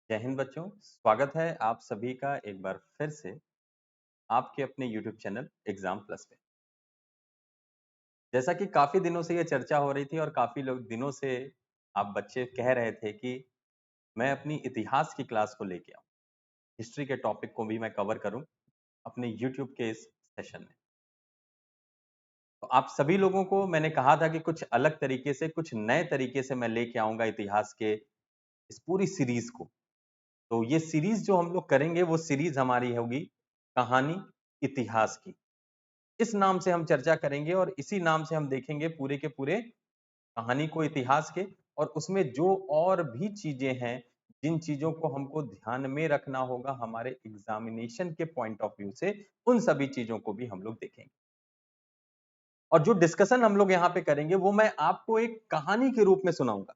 जय हिंद बच्चों। स्वागत है आप सभी का एक बार फिर से आपके अपने YouTube चैनल एग्जाम प्लस पे। जैसा कि काफी दिनों से ये चर्चा हो रही थी और काफी लोग दिनों से आप बच्चे कह रहे थे कि मैं अपनी इतिहास की क्लास को लेके आऊं, हिस्ट्री के टॉपिक को भी मैं कवर करूं अपने YouTube के इस सेशन में। तो आप सभी लोगों को मैंने कहा था कि कुछ अलग तरीके से, कुछ नए तरीके से मैं लेके आऊंगा इतिहास के इस पूरी सीरीज को। तो ये सीरीज जो हम लोग करेंगे वो सीरीज हमारी होगी कहानी इतिहास की। इस नाम से हम चर्चा करेंगे और इसी नाम से हम देखेंगे पूरे के पूरे कहानी को इतिहास के, और उसमें जो और भी चीजें हैं जिन चीजों को हमको ध्यान में रखना होगा हमारे एग्जामिनेशन के पॉइंट ऑफ व्यू से, उन सभी चीजों को भी हम लोग देखेंगे। और जो डिस्कशन हम लोग यहाँ पे करेंगे वो मैं आपको एक कहानी के रूप में सुनाऊंगा,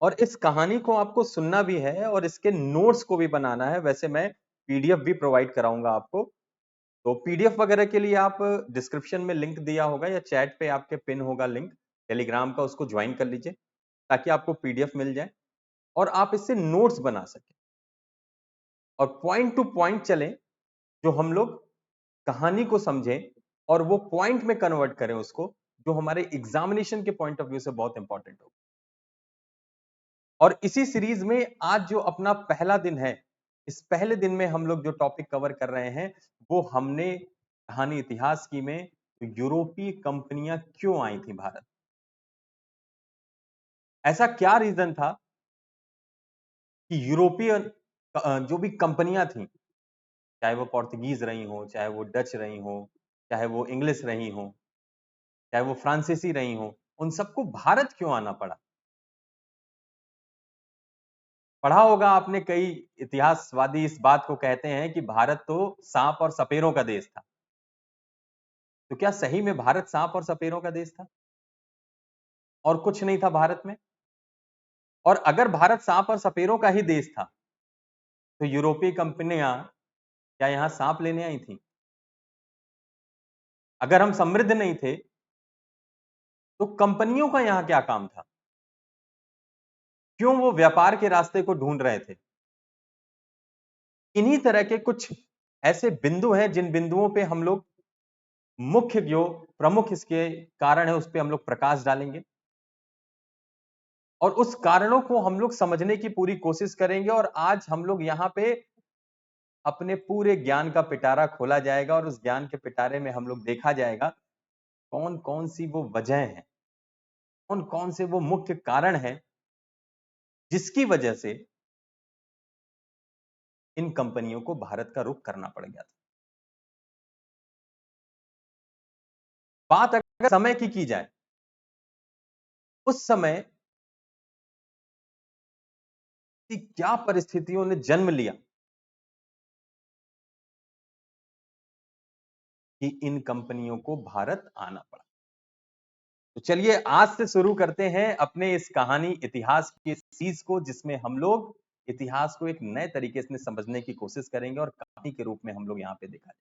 और इस कहानी को आपको सुनना भी है और इसके नोट्स को भी बनाना है। वैसे मैं पीडीएफ भी प्रोवाइड कराऊंगा आपको, तो पीडीएफ वगैरह के लिए आप डिस्क्रिप्शन में लिंक दिया होगा या चैट पे आपके पिन होगा लिंक टेलीग्राम का, उसको ज्वाइन कर लीजिए ताकि आपको पीडीएफ मिल जाए और आप इससे नोट्स बना सकें और पॉइंट टू पॉइंट चलें, जो हम लोग कहानी को समझें और वो पॉइंट में कन्वर्ट करें उसको, जो हमारे एग्जामिनेशन के पॉइंट ऑफ व्यू से बहुत इंपॉर्टेंट हो। और इसी सीरीज में आज जो अपना पहला दिन है, इस पहले दिन में हम लोग जो टॉपिक कवर कर रहे हैं वो हमने कहानी इतिहास की में यूरोपीय कंपनियां क्यों आई थी भारत। ऐसा क्या रीजन था कि यूरोपीय जो भी कंपनियां थी, चाहे वो पोर्तुगीज रही हो, चाहे वो डच रही हो, चाहे वो इंग्लिश रही हो, चाहे वो फ्रांसीसी रही हो, उन सबको भारत क्यों आना पड़ा। पढ़ा होगा आपने, कई इतिहासवादी इस बात को कहते हैं कि भारत तो सांप और सपेरों का देश था। तो क्या सही में भारत सांप और सपेरों का देश था और कुछ नहीं था भारत में? और अगर भारत सांप और सपेरों का ही देश था तो यूरोपीय कंपनियां क्या यहां सांप लेने आई थी? अगर हम समृद्ध नहीं थे तो कंपनियों का यहां क्या काम था? क्यों वो व्यापार के रास्ते को ढूंढ रहे थे? इन्हीं तरह के कुछ ऐसे बिंदु हैं जिन बिंदुओं पे हम लोग मुख्य जो प्रमुख इसके कारण है उस पे हम लोग प्रकाश डालेंगे और उस कारणों को हम लोग समझने की पूरी कोशिश करेंगे। और आज हम लोग यहाँ पे अपने पूरे ज्ञान का पिटारा खोला जाएगा और उस ज्ञान के पिटारे में हम लोग देखा जाएगा कौन कौन सी वो वजह है, कौन कौन से वो मुख्य कारण है जिसकी वजह से इन कंपनियों को भारत का रुख करना पड़ गया था। बात अगर समय की जाए, उस समय कि क्या परिस्थितियों ने जन्म लिया कि इन कंपनियों को भारत आना पड़ा। तो चलिए आज से शुरू करते हैं अपने इस कहानी इतिहास की सीरीज को, जिसमें हम लोग इतिहास को एक नए तरीके से समझने की कोशिश करेंगे और कहानी के रूप में हम लोग यहाँ पे दिखाएंगे।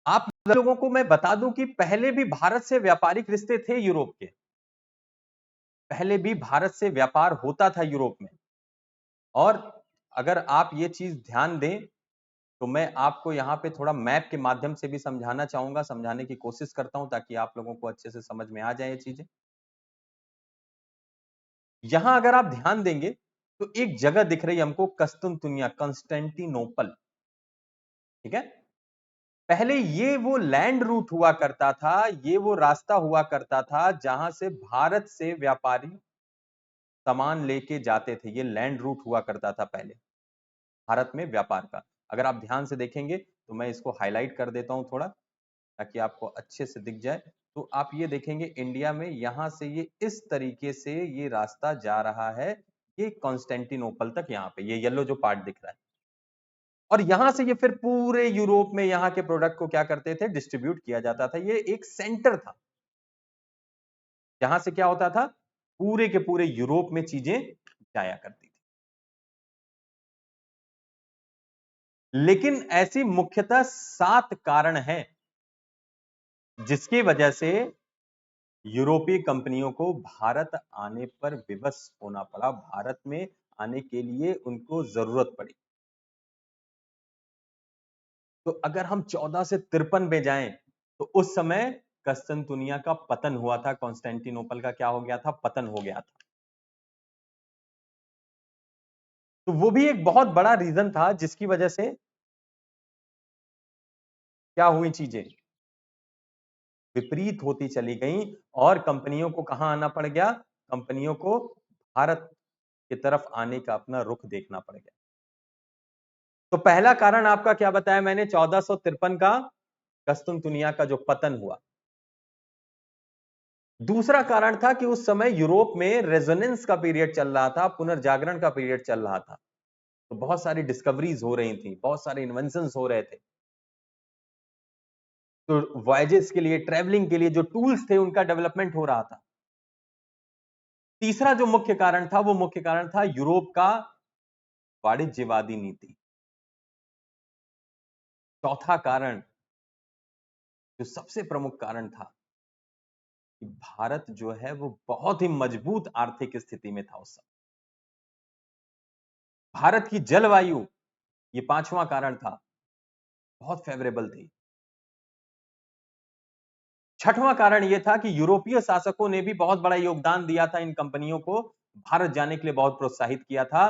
आप लोगों को मैं बता दूं कि पहले भी भारत से व्यापारिक रिश्ते थे यूरोप के, पहले भी भारत से व्यापार होता था यूरोप में। और अगर आप ये चीज ध्यान दें तो मैं आपको यहाँ पे थोड़ा मैप के माध्यम से भी समझाना चाहूंगा, समझाने की कोशिश करता हूं ताकि आप लोगों को अच्छे से समझ में आ जाए ये चीजें। यहां अगर आप ध्यान देंगे तो एक जगह दिख रही है हमको, कस्तुनतुनिया, कंस्टेंटिनोपल। ठीक है, पहले ये वो लैंड रूट हुआ करता था, ये वो रास्ता हुआ करता था जहां से भारत से व्यापारी सामान लेके जाते थे। ये लैंड रूट हुआ करता था पहले भारत में व्यापार का। अगर आप ध्यान से देखेंगे तो मैं इसको हाईलाइट कर देता हूं थोड़ा ताकि आपको अच्छे से दिख जाए। तो आप ये देखेंगे इंडिया में यहां से ये इस तरीके से ये रास्ता जा रहा है, ये कॉन्स्टेंटिनोपल तक, यहाँ पे ये येलो जो पार्ट दिख रहा है। और यहां से ये फिर पूरे यूरोप में यहाँ के प्रोडक्ट को क्या करते थे, डिस्ट्रीब्यूट किया जाता था। ये एक सेंटर था जहां से क्या होता था, पूरे के पूरे यूरोप में चीजें जाया करती थी। लेकिन ऐसी मुख्यतः 7 कारण हैं जिसकी वजह से यूरोपीय कंपनियों को भारत आने पर विवश होना पड़ा, भारत में आने के लिए उनको जरूरत पड़ी। तो अगर हम 14 से 53 में जाएं तो उस समय कस्तुनतुनिया का पतन हुआ था, कॉन्स्टेंटिनोपल का क्या हो गया था, पतन हो गया था। तो वो भी एक बहुत बड़ा रीजन था जिसकी वजह से क्या हुई, चीजें विपरीत होती चली गई और कंपनियों को कहां आना पड़ गया, कंपनियों को भारत की तरफ आने का अपना रुख देखना पड़ गया। तो पहला कारण आपका क्या बताया मैंने, 1453 का कस्तुनतुनिया का जो पतन हुआ। दूसरा कारण था कि उस समय यूरोप में रेजोनेंस का पीरियड चल रहा था, पुनर्जागरण का पीरियड चल रहा था। तो बहुत सारी डिस्कवरीज हो रही थी, बहुत सारे इन्वेंशंस हो रहे थे। तो वॉयजेस के लिए, ट्रेवलिंग के लिए जो टूल्स थे उनका डेवलपमेंट हो रहा था। तीसरा जो मुख्य कारण था वो मुख्य कारण था यूरोप का वाणिज्यवादी नीति। चौथा कारण, जो सबसे प्रमुख कारण था, कि भारत जो है वो बहुत ही मजबूत आर्थिक स्थिति में था उस समय। भारत की जलवायु, ये पांचवा कारण था, बहुत फेवरेबल थी। छठवां कारण यह था कि यूरोपीय शासकों ने भी बहुत बड़ा योगदान दिया था, इन कंपनियों को भारत जाने के लिए बहुत प्रोत्साहित किया था।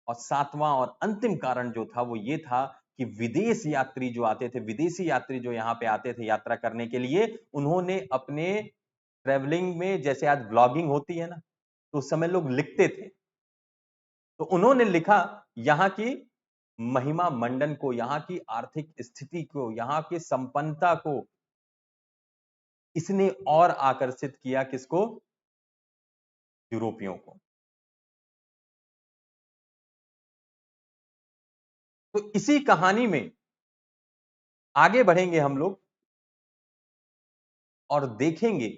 और सातवां और अंतिम कारण जो था वो ये था कि विदेश यात्री जो आते थे, विदेशी यात्री जो यहां पे आते थे यात्रा करने के लिए, उन्होंने अपने ट्रेवलिंग में, जैसे आज ब्लॉगिंग होती है ना, तो उस समय लोग लिखते थे, तो उन्होंने लिखा यहां की महिमा मंडन को, यहां की आर्थिक स्थिति को, यहां की संपन्नता को, इसने और आकर्षित किया किसको, यूरोपियों को। तो इसी कहानी में आगे बढ़ेंगे हम लोग और देखेंगे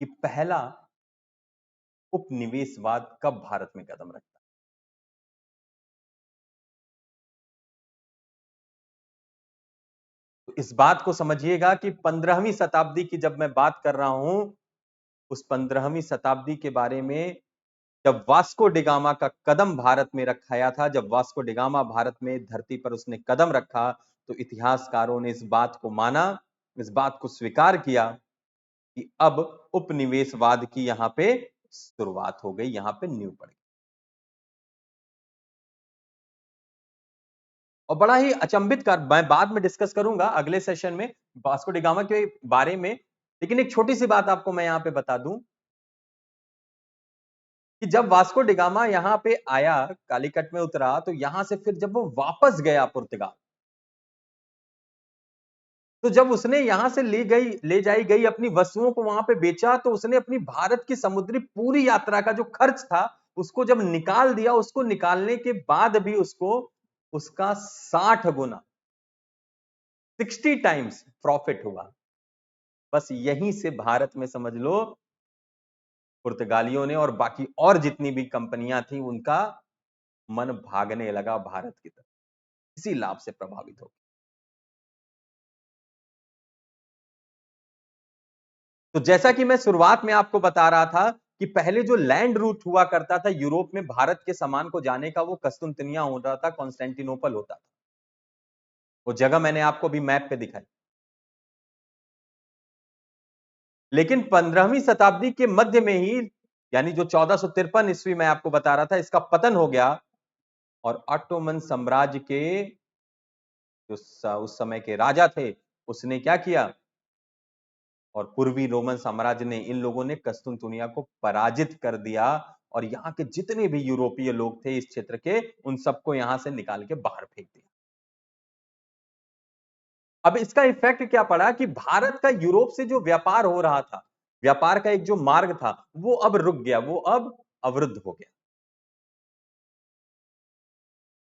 कि पहला उपनिवेशवाद कब भारत में कदम रखता है। तो इस बात को समझिएगा कि 15वीं शताब्दी की जब मैं बात कर रहा हूं, उस 15वीं शताब्दी के बारे में, जब वास्को डिगामा का कदम भारत में रखाया था, जब वास्को डिगामा भारत में धरती पर उसने कदम रखा, तो इतिहासकारों ने इस बात को माना, इस बात को स्वीकार किया कि अब उपनिवेशवाद की यहां पे शुरुआत हो गई, यहां पे नींव पड़ गई। और बड़ा ही अचंभित कर, मैं बाद में डिस्कस करूंगा अगले सेशन में वास्को डिगामा के बारे में, लेकिन एक छोटी सी बात आपको मैं यहां पे बता दूं कि जब वास्को डिगामा यहां पे आया, कालीकट में उतरा, तो यहां से फिर जब वो वापस गया पुर्तगाल, तो जब उसने यहां से ले जाई गई अपनी वस्तुओं को वहां पे बेचा, तो उसने अपनी भारत की समुद्री पूरी यात्रा का जो खर्च था उसको जब निकाल दिया, उसको निकालने के बाद भी उसको उसका 60 गुना, 60 टाइम्स प्रॉफिट हुआ। बस यहीं से भारत में समझ लो पुर्तगालियों ने और बाकी और जितनी भी कंपनियां थी उनका मन भागने लगा भारत की तरफ, इसी लाभ से प्रभावित हो। तो जैसा कि मैं शुरुआत में आपको बता रहा था कि पहले जो लैंड रूट हुआ करता था यूरोप में भारत के सामान को जाने का, वो कस्तुनतनिया होता था, कॉन्स्टेंटिनोपल होता था। वो जगह मैंने आपको भी मैप पे दिखाई। लेकिन 15वीं शताब्दी के मध्य में ही, यानी जो 1453 ईस्वी में आपको बता रहा था, इसका पतन हो गया और ऑटोमन साम्राज्य के जो उस समय के राजा थे, उसने क्या किया, और पूर्वी रोमन साम्राज्य ने, इन लोगों ने कस्तुनतुनिया को पराजित कर दिया और यहां के जितने भी यूरोपीय लोग थे इस क्षेत्र के, उन सबको यहां से निकाल के बाहर फेंक दिया। अब इसका इफेक्ट क्या पड़ा कि भारत का यूरोप से जो व्यापार हो रहा था, व्यापार का एक जो मार्ग था, वो अब रुक गया, वो अब अवरुद्ध हो गया।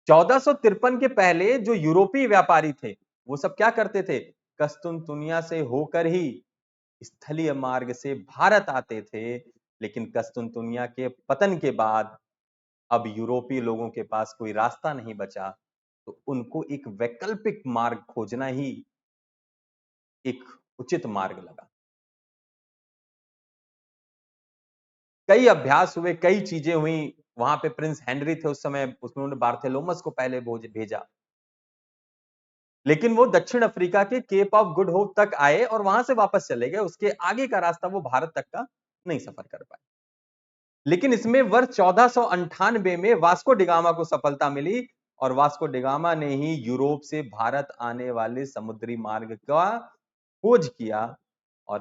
1453 के पहले जो यूरोपीय व्यापारी थे, वो सब क्या करते थे, कस्तुनतुनिया से होकर ही स्थलीय मार्ग से भारत आते थे। लेकिन कस्तुनतुनिया के पतन के बाद अब यूरोपीय लोगों के पास कोई रास्ता नहीं बचा, तो उनको एक वैकल्पिक मार्ग खोजना ही एक उचित मार्ग लगा। कई अभ्यास हुए, कई चीजें हुई। वहां पे प्रिंस हेनरी थे उस समय, उन्होंने बार्थेलोमस को पहले भेजा। लेकिन वो दक्षिण अफ्रीका के केप ऑफ गुड होप तक आए और वहां से वापस चले गए। उसके आगे का रास्ता वो भारत तक का नहीं सफर कर पाए। लेकिन इसमें वर्ष 1498 में वास्को डिगामा को सफलता मिली और वास्को डिगामा ने ही यूरोप से भारत आने वाले समुद्री मार्ग का खोज किया और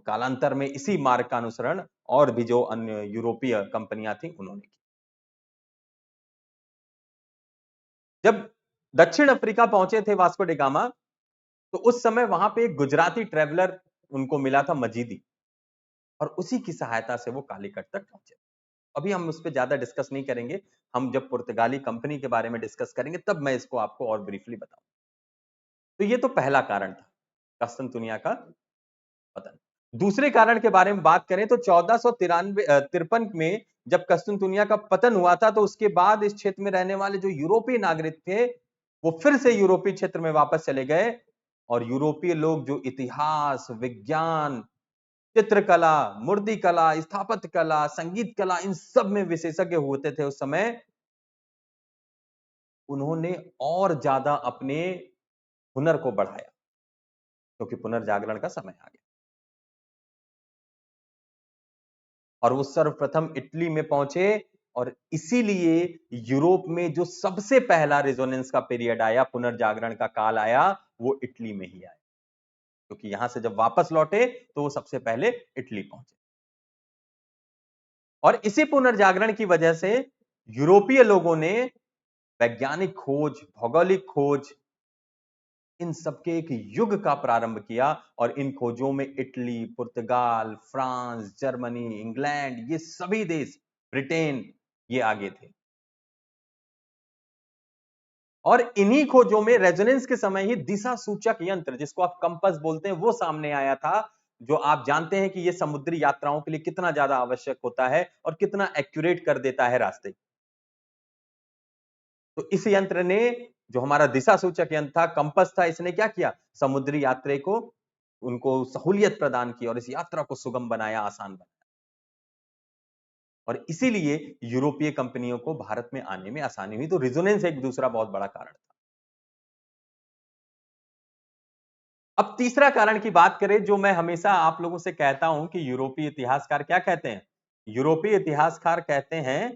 कालांतर में इसी मार्ग का अनुसरण और भी जो अन्य यूरोपीय कंपनियां थी उन्होंने किया। जब दक्षिण अफ्रीका पहुंचे थे वास्को डिगामा, तो उस समय वहां पे एक गुजराती ट्रेवलर उनको मिला था, मजीदी, और उसी की सहायता से वो कालीकट तक पहुंचे। अभी हम उस पर ज्यादा डिस्कस नहीं करेंगे, हम जब पुर्तगाली कंपनी के बारे में डिस्कस करेंगे तब मैं इसको आपको और ब्रीफली बताऊं। तो ये तो पहला कारण था, कस्तुनतुनिया का पतन। दूसरे कारण के बारे में बात करें तो 1453 में जब कस्तुनतुनिया का पतन हुआ था, तो उसके बाद इस क्षेत्र में रहने वाले जो यूरोपीय नागरिक थे वो फिर से यूरोपीय क्षेत्र में वापस चले गए और यूरोपीय लोग जो इतिहास, विज्ञान, चित्रकला, मूर्तिकला, स्थापत्य कला, संगीत कला, इन सब में विशेषज्ञ होते थे उस समय, उन्होंने और ज्यादा अपने हुनर को बढ़ाया क्योंकि पुनर्जागरण का समय आ गया। और वो सर्वप्रथम इटली में पहुंचे और इसीलिए यूरोप में जो सबसे पहला रेजोनेंस का पीरियड आया, पुनर्जागरण का काल आया, वो इटली में ही आया, क्योंकि यहां से जब वापस लौटे तो वो सबसे पहले इटली पहुंचे। और इसी पुनर्जागरण की वजह से यूरोपीय लोगों ने वैज्ञानिक खोज, भौगोलिक खोज, इन सबके एक युग का प्रारंभ किया और इन खोजों में इटली, पुर्तगाल, फ्रांस, जर्मनी, इंग्लैंड, ये सभी देश, ब्रिटेन, ये आगे थे। और इन्हीं खोजों में रेजोनेंस के समय ही दिशा सूचक यंत्र, जिसको आप कंपास बोलते हैं, वो सामने आया था, जो आप जानते हैं कि ये समुद्री यात्राओं के लिए कितना ज्यादा आवश्यक होता है और कितना एक्यूरेट कर देता है रास्ते। तो इस यंत्र ने, जो हमारा दिशा सूचक यंत्र था, कंपास था, इसने क्या किया? समुद्री यात्रा को उनको सहूलियत प्रदान की और इस यात्रा को सुगम बनाया, आसान बनाया। और इसीलिए यूरोपीय कंपनियों को भारत में आने में आसानी हुई। तो रेजोनेंस एक दूसरा बहुत बड़ा कारण था। अब तीसरा कारण की बात करें, जो मैं हमेशा आप लोगों से कहता हूं कि यूरोपीय इतिहासकार क्या कहते हैं? यूरोपीय इतिहासकार कहते हैं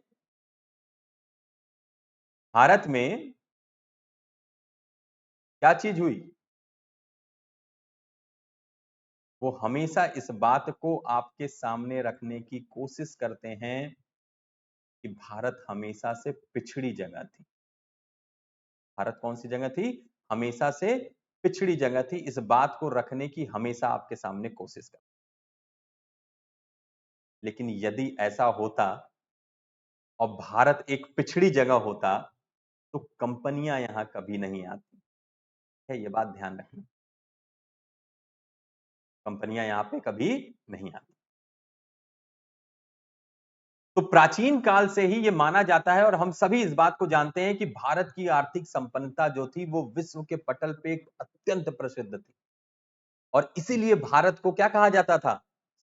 भारत में क्या चीज हुई? वो हमेशा इस बात को आपके सामने रखने की कोशिश करते हैं कि भारत हमेशा से पिछड़ी जगह थी। भारत कौन सी जगह थी? हमेशा से पिछड़ी जगह थी। इस बात को रखने की हमेशा आपके सामने कोशिश कर। लेकिन यदि ऐसा होता और भारत एक पिछड़ी जगह होता तो कंपनियां यहां कभी नहीं आती है। ये बात ध्यान रखना, कंपनियां यहां पे कभी नहीं आती। तो प्राचीन काल से ही ये माना जाता है और हम सभी इस बात को जानते हैं कि भारत की आर्थिक संपन्नता जो थी वो विश्व के पटल पे एक अत्यंत प्रसिद्ध थी। और इसीलिए भारत को क्या कहा जाता था?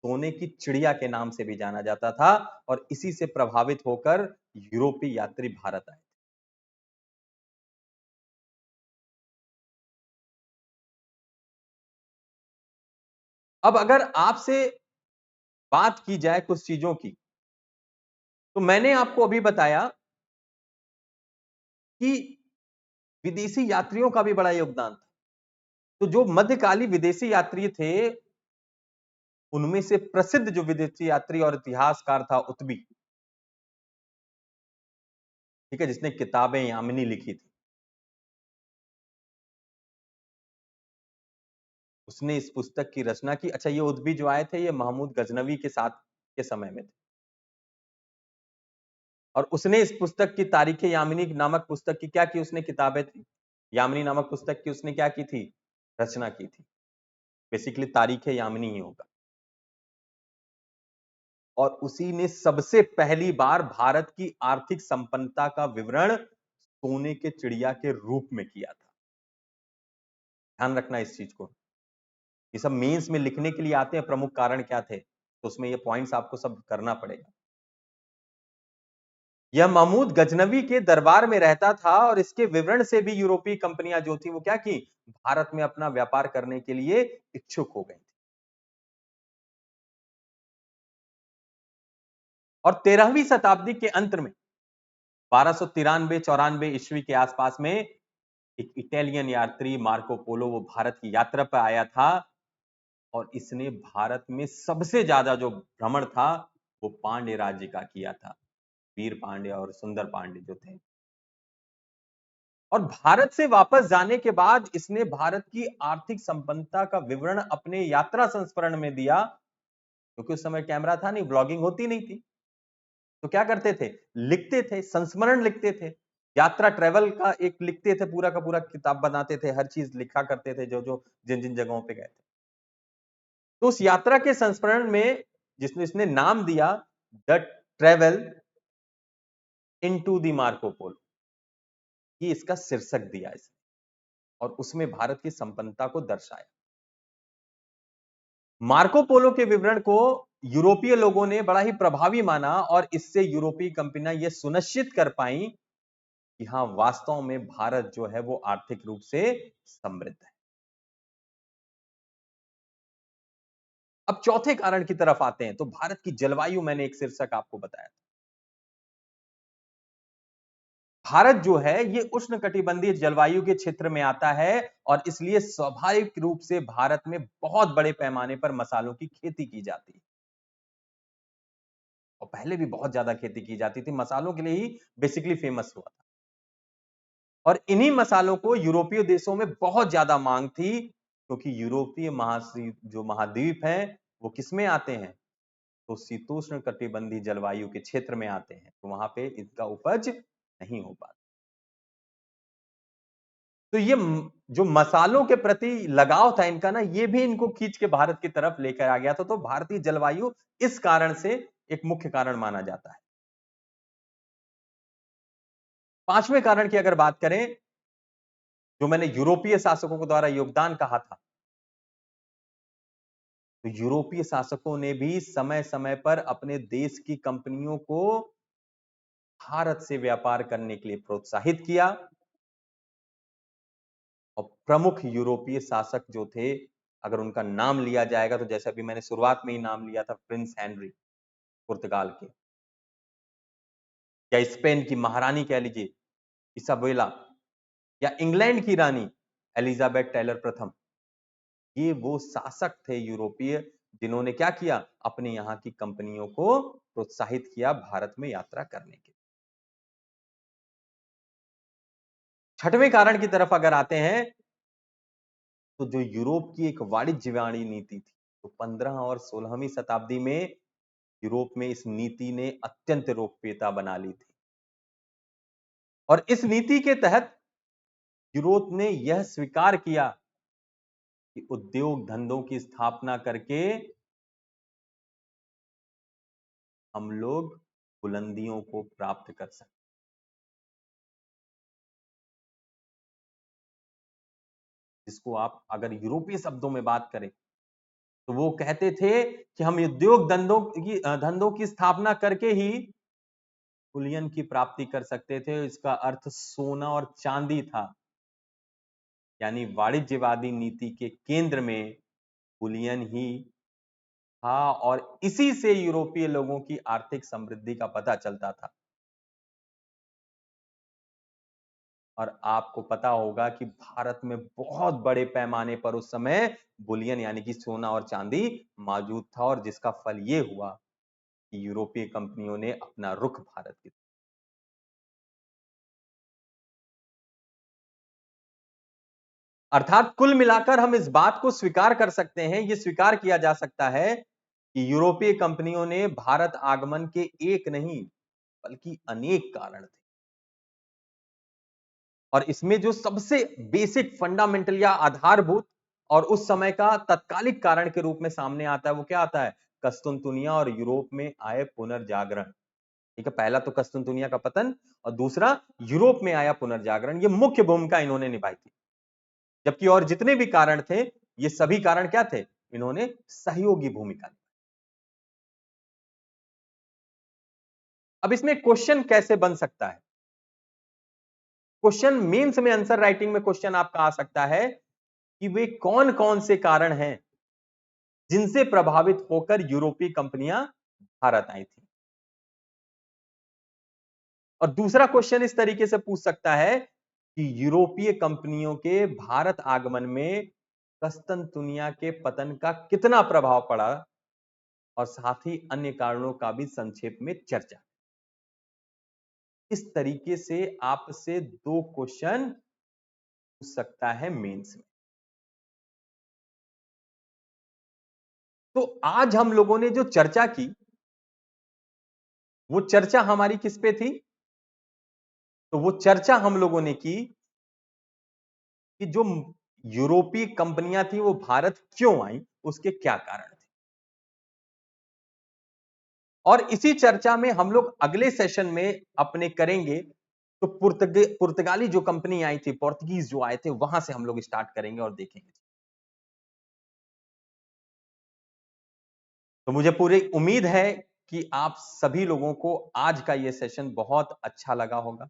सोने की चिड़िया के नाम से भी जाना जाता था। और इसी से प्रभावित होकर यूरोपीय यात्री भारत आए। अब अगर आपसे बात की जाए कुछ चीजों की, तो मैंने आपको अभी बताया कि विदेशी यात्रियों का भी बड़ा योगदान था। तो जो मध्यकालीन विदेशी यात्री थे, उनमें से प्रसिद्ध जो विदेशी यात्री और इतिहासकार था उत्बी, ठीक है, जिसने किताबें यामिनी लिखी थी, उसने इस पुस्तक की रचना की। अच्छा, ये उत्बी जो आए थे, ये महमूद गजनवी के साथ के समय में थे। और उसने इस पुस्तक की तारीख यामिनी नामक पुस्तक की क्या की? उसने किताबें थी यामिनी नामक पुस्तक की उसने क्या की थी? रचना की थी। बेसिकली तारीख यामिनी ही होगा। और उसी ने सबसे पहली बार भारत की आर्थिक संपन्नता का विवरण सोने के चिड़िया के रूप में किया था। ध्यान रखना इस चीज को। ये सब मेंस में लिखने के लिए आते हैं, प्रमुख कारण क्या थे, तो उसमें ये पॉइंट्स आपको सब करना पड़ेगा। यह महमूद गजनवी के दरबार में रहता था और इसके विवरण से भी यूरोपीय कंपनियां जो थी वो क्या की, भारत में अपना व्यापार करने के लिए इच्छुक हो गई। और 13वीं शताब्दी के अंत में 1293-94 ईस्वी के आसपास में एक इटालियन यात्री मार्को पोलो वो भारत की यात्रा पर आया था और इसने भारत में सबसे ज्यादा जो भ्रमण था वो पांड्य राज्य का किया था। वीर पांड्य और सुंदर पांड्य जो थे, और भारत से वापस जाने के बाद इसने भारत की आर्थिक संपन्नता का विवरण अपने यात्रा संस्मरण में दिया, क्योंकि उस समय कैमरा था नहीं, ब्लॉगिंग होती नहीं थी। तो क्या करते थे, लिखते थे, संस्मरण लिखते थे, यात्रा ट्रेवल का एक लिखते थे, पूरा का पूरा किताब बनाते थे, हर चीज लिखा करते थे जो जो जिन जिन जगहों पे गए थे। तो उस यात्रा के संस्मरण में जिसने इसने नाम दिया the travel into the Marco Polo, ये इसका शीर्षक दिया इसने, और उसमें भारत की संपन्नता को दर्शाया। मार्को पोलो के विवरण को यूरोपीय लोगों ने बड़ा ही प्रभावी माना और इससे यूरोपीय कंपनियां यह सुनिश्चित कर पाई कि हां, वास्तव में भारत जो है वो आर्थिक रूप से समृद्ध है। अब चौथे कारण की तरफ आते हैं, तो भारत की जलवायु, मैंने एक शीर्षक आपको बताया। भारत जो है ये उष्णकटिबंधीय जलवायु के क्षेत्र में आता है और इसलिए स्वाभाविक रूप से भारत में बहुत बड़े पैमाने पर मसालों की खेती की जाती है, और पहले भी बहुत ज्यादा खेती की जाती थी, मसालों के लिए ही बेसिकली फेमस हुआ था। और इन्हीं मसालों को यूरोपीय देशों में बहुत ज्यादा मांग थी, क्योंकि यूरोपीय जो महाद्वीप है वो किसमें आते हैं, तो शीतोष्ण कटिबंधीय जलवायु के क्षेत्र में आते हैं, तो वहां पे इसका उपज नहीं हो पाता। तो ये जो मसालों के प्रति लगाव था इनका ना, ये भी इनको खींच के भारत की तरफ लेकर आ गया था। तो भारतीय जलवायु इस कारण से एक मुख्य कारण माना जाता है। पांचवें कारण की अगर बात करें, जो मैंने यूरोपीय शासकों के द्वारा योगदान कहा था, तो यूरोपीय शासकों ने भी समय समय पर अपने देश की कंपनियों को भारत से व्यापार करने के लिए प्रोत्साहित किया। और प्रमुख यूरोपीय शासक जो थे, अगर उनका नाम लिया जाएगा, तो जैसे अभी मैंने शुरुआत में ही नाम लिया था प्रिंस हेनरी पुर्तगाल के, या स्पेन की महारानी कह लीजिए इसाबेला, या इंग्लैंड की रानी एलिजाबेथ टेलर प्रथम, ये वो शासक थे यूरोपीय जिन्होंने क्या किया, अपने यहां की कंपनियों को प्रोत्साहित किया भारत में यात्रा करने के। छठवें कारण की तरफ अगर आते हैं, तो जो यूरोप की एक वाणिज्य नीति थी, तो 15 और 16वीं शताब्दी में यूरोप में इस नीति ने अत्यंत लोकप्रियता बना ली थी। और इस नीति के तहत यूरोप ने यह स्वीकार किया कि उद्योग धंधों की स्थापना करके हम लोग बुलंदियों को प्राप्त कर सकते। जिसको आप अगर यूरोपीय शब्दों में बात करें, तो वो कहते थे कि हम उद्योग धंधों की स्थापना करके ही बुलियन की प्राप्ति कर सकते थे। इसका अर्थ सोना और चांदी था, यानी वाणिज्यवादी नीति के केंद्र में बुलियन ही था, और इसी से यूरोपीय लोगों की आर्थिक समृद्धि का पता चलता था। और आपको पता होगा कि भारत में बहुत बड़े पैमाने पर उस समय बुलियन यानी कि सोना और चांदी मौजूद था, और जिसका फल ये हुआ कि यूरोपीय कंपनियों ने अपना रुख भारत की। अर्थात कुल मिलाकर हम इस बात को स्वीकार कर सकते हैं, यह स्वीकार किया जा सकता है कि यूरोपीय कंपनियों ने भारत आगमन के एक नहीं बल्कि अनेक कारण थे। और इसमें जो सबसे बेसिक फंडामेंटल या आधारभूत और उस समय का तत्कालिक कारण के रूप में सामने आता है, वो क्या आता है, कस्तुनतुनिया और यूरोप में आए पुनर्जागरण। ठीक है, पहला तो कस्तुनतुनिया का पतन और दूसरा यूरोप में आया पुनर्जागरण, ये मुख्य भूमिका इन्होंने निभाई थी। जबकि और जितने भी कारण थे, ये सभी कारण क्या थे, इन्होंने सहयोगी भूमिका। अब इसमें क्वेश्चन कैसे बन सकता है? क्वेश्चन मेंस में आंसर राइटिंग में क्वेश्चन आपका आ सकता है कि वे कौन-कौन से कारण हैं जिनसे प्रभावित होकर यूरोपीय कंपनियां भारत आई थी। और दूसरा क्वेश्चन इस तरीके से पूछ सकता है कि यूरोपीय कंपनियों के भारत आगमन में कस्तंतुनिया के पतन का कितना प्रभाव पड़ा और साथ ही अन्य कारणों का भी संक्षेप में चर्चा। इस तरीके से आपसे दो क्वेश्चन पूछ सकता है मेंस में। तो आज हम लोगों ने जो चर्चा की वो चर्चा हमारी किस पे थी? तो वो चर्चा हम लोगों ने की कि जो यूरोपीय कंपनियां थी वो भारत क्यों आई, उसके क्या कारण थे। और इसी चर्चा में हम लोग अगले सेशन में अपने करेंगे तो पुर्तगाली जो कंपनी आई थी, पोर्तुगीज जो आए थे, वहां से हम लोग स्टार्ट करेंगे और देखेंगे। तो मुझे पूरी उम्मीद है कि आप सभी लोगों को आज का यह सेशन बहुत अच्छा लगा होगा।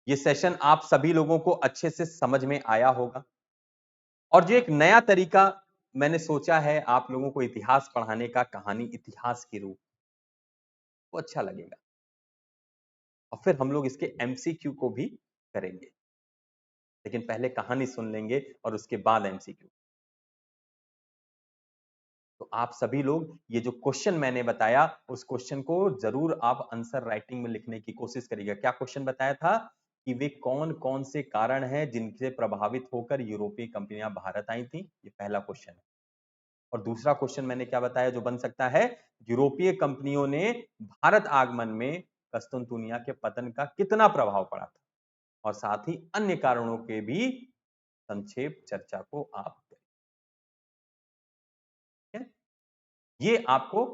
ये सेशन आप सभी लोगों को अच्छे से समझ में आया होगा और जो एक नया तरीका मैंने सोचा है आप लोगों को इतिहास पढ़ाने का, कहानी इतिहास के रूप, वो अच्छा लगेगा। और फिर हम लोग इसके एमसीक्यू को भी करेंगे, लेकिन पहले कहानी सुन लेंगे और उसके बाद एमसीक्यू। तो आप सभी लोग ये जो क्वेश्चन मैंने बताया उस क्वेश्चन को जरूर आप आंसर राइटिंग में लिखने की कोशिश करिएगा। क्या क्वेश्चन बताया था कि वे कौन-कौन से कारण हैं जिनसे प्रभावित होकर यूरोपीय कंपनियां भारत आई थी? ये पहला क्वेश्चन है। और दूसरा क्वेश्चन मैंने क्या बताया जो बन सकता है, यूरोपीय कंपनियों ने भारत आगमन में कस्तूनतुनिया के पतन का कितना प्रभाव पड़ा था और साथ ही अन्य कारणों के भी संक्षेप चर्चा को आप करें। ये आपको,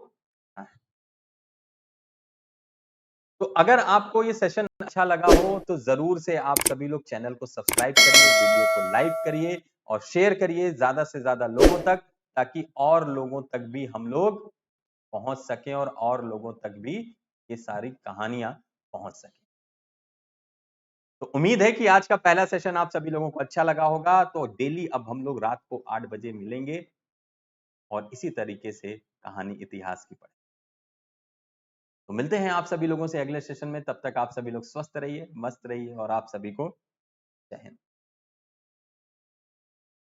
तो अगर आपको ये सेशन अच्छा लगा हो तो जरूर से आप सभी लोग चैनल को सब्सक्राइब करिए, वीडियो को लाइक करिए और शेयर करिए ज्यादा से ज्यादा लोगों तक, ताकि और लोगों तक भी हम लोग पहुंच सकें और लोगों तक भी ये सारी कहानियां पहुंच सकें। तो उम्मीद है कि आज का पहला सेशन आप सभी लोगों को अच्छा लगा होगा। तो डेली अब हम लोग रात को 8 बजे मिलेंगे और इसी तरीके से कहानी इतिहास की पढ़ें। तो मिलते हैं आप सभी लोगों से अगले सेशन में। तब तक आप सभी लोग स्वस्थ रहिए, मस्त रहिए और आप सभी को जय हिंद।